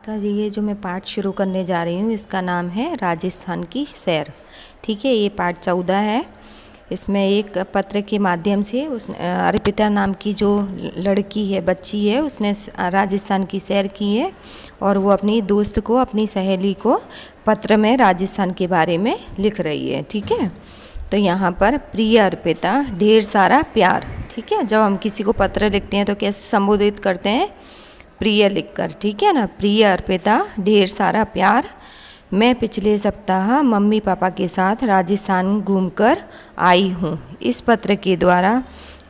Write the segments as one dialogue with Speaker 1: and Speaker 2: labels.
Speaker 1: का ये जो मैं पाठ शुरू करने जा रही हूँ इसका नाम है राजस्थान की सैर। ठीक है, ये पाठ 14 है। इसमें एक पत्र के माध्यम से उस अर्पिता नाम की जो लड़की है, बच्ची है, उसने राजस्थान की सैर की है और वो अपनी दोस्त को, अपनी सहेली को पत्र में राजस्थान के बारे में लिख रही है। ठीक है, तो यहाँ पर प्रिय अर्पिता, ढेर सारा प्यार। ठीक है, जब हम किसी को पत्र लिखते हैं तो कैसे संबोधित करते हैं? प्रिय लिखकर। ठीक है ना, प्रिय अर्पिता, ढेर सारा प्यार। मैं पिछले सप्ताह मम्मी पापा के साथ राजस्थान घूमकर आई हूँ। इस पत्र के द्वारा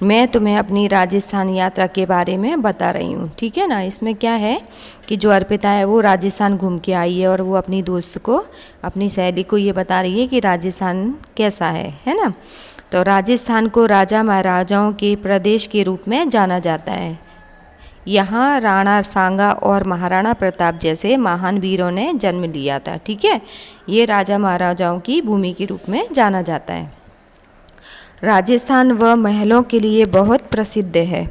Speaker 1: मैं तुम्हें अपनी राजस्थान यात्रा के बारे में बता रही हूँ। ठीक है ना, इसमें क्या है कि जो अर्पिता है वो राजस्थान घूम के आई है और वो अपनी दोस्त को, अपनी सहेली को ये बता रही है कि राजस्थान कैसा है ना। तो राजस्थान को राजा महाराजाओं के प्रदेश के रूप में जाना जाता है। यहाँ राणा सांगा और महाराणा प्रताप जैसे महान वीरों ने जन्म लिया था। ठीक है, ये राजा महाराजाओं की भूमि के रूप में जाना जाता है। राजस्थान व महलों के लिए बहुत प्रसिद्ध है।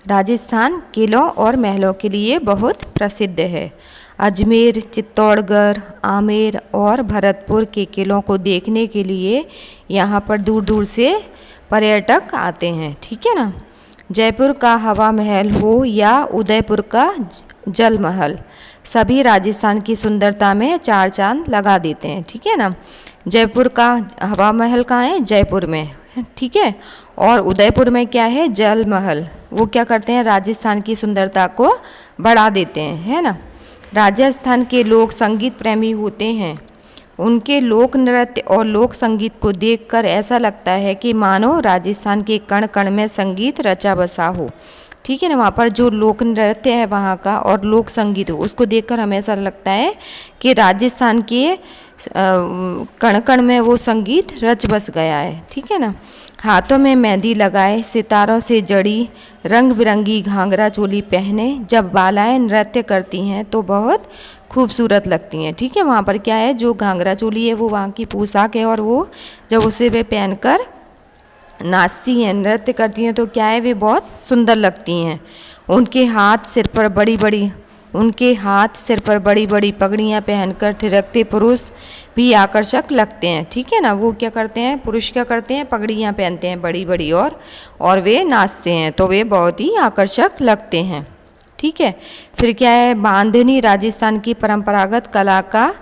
Speaker 1: राजस्थान किलों और महलों के लिए बहुत प्रसिद्ध है। अजमेर, चित्तौड़गढ़, आमेर और भरतपुर के किलों को देखने के लिए यहाँ पर दूर दूर से पर्यटक आते हैं। ठीक है ना, जयपुर का हवा महल हो या उदयपुर का जल महल, सभी राजस्थान की सुंदरता में चार चांद लगा देते हैं। ठीक है ना, जयपुर का हवा महल कहाँ है? जयपुर में। ठीक है, और उदयपुर में क्या है? जल महल। वो क्या करते हैं? राजस्थान की सुंदरता को बढ़ा देते हैं, है ना। राजस्थान के लोग संगीत प्रेमी होते हैं। उनके लोक नृत्य और लोक संगीत को देखकर ऐसा लगता है कि मानो राजस्थान के कण कण में संगीत रचा बसा हो। ठीक है ना, वहाँ पर जो लोक नृत्य है वहाँ का और लोक संगीत हो, उसको देखकर हमें ऐसा लगता है कि राजस्थान के कण कण में वो संगीत रच बस गया है। ठीक है ना, हाथों में मेहंदी लगाए, सितारों से जड़ी रंग बिरंगी घाघरा चोली पहने जब बालाएं नृत्य करती हैं तो बहुत खूबसूरत लगती हैं। ठीक है, वहाँ पर क्या है? जो घाघरा चोली है वो वहाँ की पोशाक है और वो जब उसे वे पहनकर नाचती हैं, नृत्य करती हैं तो क्या है? वे बहुत सुंदर लगती हैं। उनके हाथ सिर पर बड़ी बड़ी पगड़ियाँ पहनकर थिरकते पुरुष भी आकर्षक लगते हैं। ठीक है ना, वो क्या करते हैं? पुरुष क्या करते हैं? पगड़ियाँ पहनते हैं बड़ी बड़ी और वे नाचते हैं तो वे बहुत ही आकर्षक लगते हैं। ठीक है, फिर क्या है? बांधनी राजस्थान की परंपरागत कला का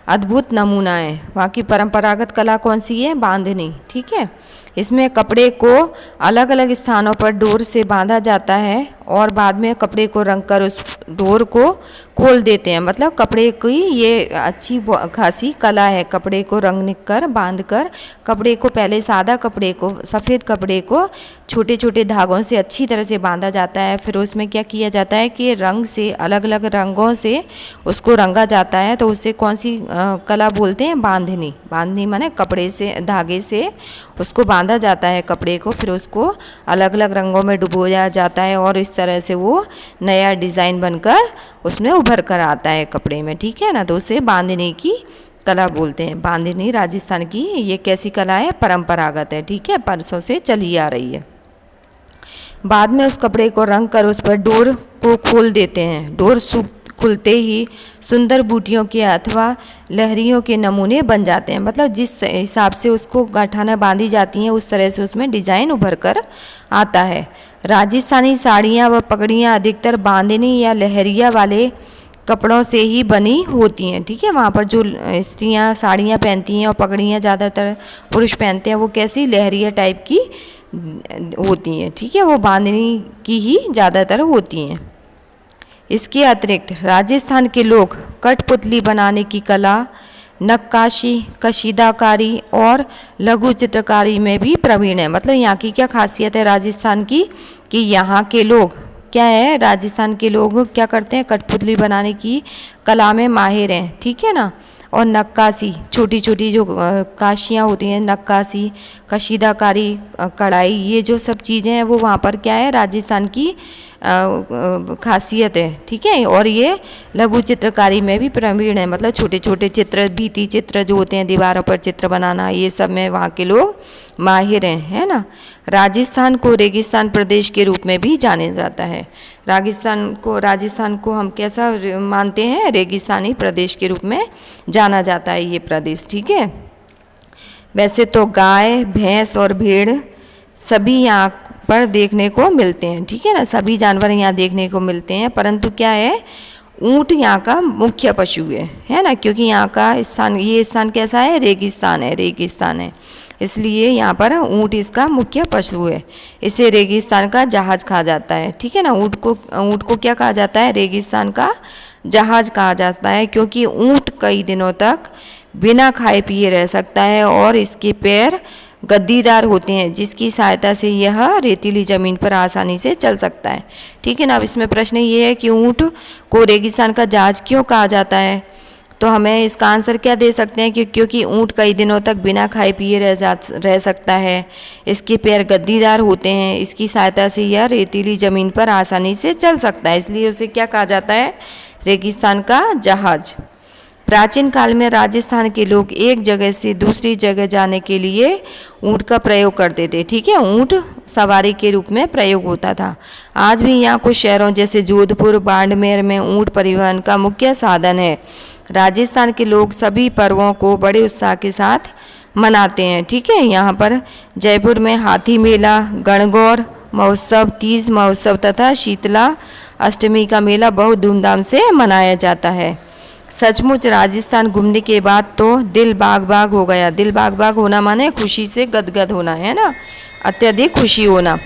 Speaker 1: अद्भुत नमूना है। वहाँ की परंपरागत कला कौन सी है? बांधनी। ठीक है, इसमें कपड़े को अलग अलग स्थानों पर डोर से बांधा जाता है और बाद में कपड़े को रंग कर उस डोर को खोल देते हैं। मतलब कपड़े की ये अच्छी खासी कला है। कपड़े को रंग कर बांध कर कपड़े को, पहले सादा कपड़े को, सफ़ेद कपड़े को छोटे छोटे धागों से अच्छी तरह से बांधा जाता है। फिर उसमें क्या किया जाता है कि रंग से, अलग अलग रंगों से उसको रंगा जाता है। तो उससे कौन सी कला बोलते हैं? बांधनी। बांधनी माने कपड़े से, धागे से उसको बांधा जाता है कपड़े को, फिर उसको अलग अलग रंगों में डुबोया जाता है और इस तरह से वो नया डिज़ाइन बनकर उसमें उभर कर आता है कपड़े में। ठीक है ना, तो उसे बांधने की कला बोलते हैं। बांधनी राजस्थान की ये कैसी कला है? परंपरागत है। ठीक है, परसों से चली आ रही है। बाद में उस कपड़े को रंग कर उस पर डोर को खोल देते हैं। डोर खुलते ही सुंदर बूटियों के अथवा लहरियों के नमूने बन जाते हैं। मतलब जिस हिसाब से उसको गांठाना बांधी जाती हैं उस तरह से उसमें डिजाइन उभर कर आता है। राजस्थानी साड़ियाँ व पगड़ियाँ अधिकतर बांधनी या लहरिया वाले कपड़ों से ही बनी होती हैं। ठीक है, वहाँ पर जो स्त्रियाँ साड़ियाँ पहनती हैं और पगड़ियाँ ज़्यादातर पुरुष पहनते हैं वो कैसी? लहरिया टाइप की होती हैं। ठीक है, वो बांधनी की ही ज़्यादातर होती हैं। इसके अतिरिक्त राजस्थान के लोग कठपुतली बनाने की कला, नक्काशी, कशीदाकारी और लघु चित्रकारी में भी प्रवीण है। मतलब यहाँ की क्या खासियत है राजस्थान की कि यहाँ के लोग क्या है? राजस्थान के लोग क्या करते हैं? कठपुतली बनाने की कला में माहिर हैं। ठीक है ना, और नक्काशी, छोटी छोटी जो काशियाँ होती हैं, नक्काशी, कशीदाकारी, कढ़ाई, ये जो सब चीज़ें हैं वो वहाँ पर क्या है? राजस्थान की खासियत है, ठीक है। और ये लघु चित्रकारी में भी प्रवीण है, मतलब छोटे छोटे चित्र, भित्ति चित्र जो होते हैं, दीवारों पर चित्र बनाना, ये सब में वहाँ के लोग माहिर हैं, है ना। राजस्थान को रेगिस्तान प्रदेश के रूप में भी जाना जाता है। राजस्थान को हम कैसा मानते हैं? रेगिस्तानी प्रदेश के रूप में जाना जाता है ये प्रदेश, ठीक है। वैसे तो गाय, भैंस और भेड़ सभी यहाँ पर देखने को मिलते हैं, ठीक है ना, सभी जानवर यहाँ देखने को मिलते हैं, परंतु क्या है, ऊँट यहाँ का मुख्य पशु है ना, क्योंकि यहाँ का स्थान, ये स्थान कैसा है? रेगिस्तान है, इसलिए यहाँ पर ऊँट इसका मुख्य पशु है। इसे रेगिस्तान का जहाज कहा जाता है, ठीक है ना। ऊँट को क्या कहा जाता है? रेगिस्तान का जहाज कहा जाता है, क्योंकि ऊँट कई दिनों तक बिना खाए पिए रह सकता है और इसके पैर गद्दीदार होते हैं, जिसकी सहायता से यह रेतीली ज़मीन पर आसानी से चल सकता है, ठीक है ना। अब इसमें प्रश्न ये है कि ऊँट को रेगिस्तान का जहाज क्यों कहा जाता है? तो हमें इसका आंसर क्या दे सकते हैं कि क्योंकि ऊँट कई दिनों तक बिना खाए पिए रह सकता है, इसके पैर गद्दीदार होते हैं, इसकी सहायता से यह रेतीली ज़मीन पर आसानी से चल सकता है, इसलिए उसे क्या कहा जाता है? रेगिस्तान का जहाज। प्राचीन काल में राजस्थान के लोग एक जगह से दूसरी जगह जाने के लिए ऊँट का प्रयोग करते थे, ठीक है। ऊँट सवारी के रूप में प्रयोग होता था। आज भी यहाँ कुछ शहरों जैसे जोधपुर, बाड़मेर में ऊँट परिवहन का मुख्य साधन है। राजस्थान के लोग सभी पर्वों को बड़े उत्साह के साथ मनाते हैं, ठीक है। यहाँ पर जयपुर में हाथी मेला, गणगौर महोत्सव, तीज महोत्सव तथा शीतला अष्टमी का मेला बहुत धूमधाम से मनाया जाता है। सचमुच राजस्थान घूमने के बाद तो दिल बाग बाग हो गया। दिल बाग बाग होना माने खुशी से गदगद होना, है ना, अत्यधिक खुशी होना।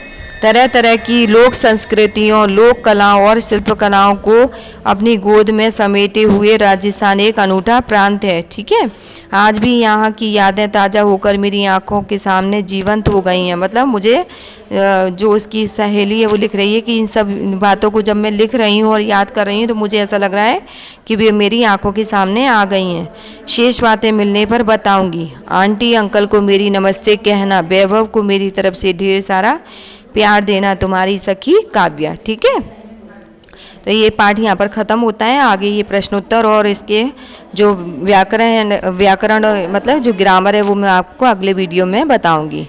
Speaker 1: तरह तरह की लोक संस्कृतियों, लोक कलाओं और शिल्पकलाओं को अपनी गोद में समेटे हुए राजस्थान एक अनूठा प्रांत है, ठीक है। आज भी यहाँ की यादें ताज़ा होकर मेरी आंखों के सामने जीवंत हो गई हैं। मतलब मुझे जो उसकी सहेली है वो लिख रही है कि इन सब बातों को जब मैं लिख रही हूँ और याद कर रही हूँ तो मुझे ऐसा लग रहा है कि वे मेरी आंखों के सामने आ गई हैं। शेष बातें मिलने पर बताऊँगी। आंटी अंकल को मेरी नमस्ते कहना, वैभव को मेरी तरफ से ढेर सारा प्यार देना, तुम्हारी सखी काव्या, ठीक है। तो ये पाठ यहाँ पर ख़त्म होता है। आगे ये प्रश्नोत्तर और इसके जो व्याकरण मतलब जो ग्रामर है वो मैं आपको अगले वीडियो में बताऊंगी।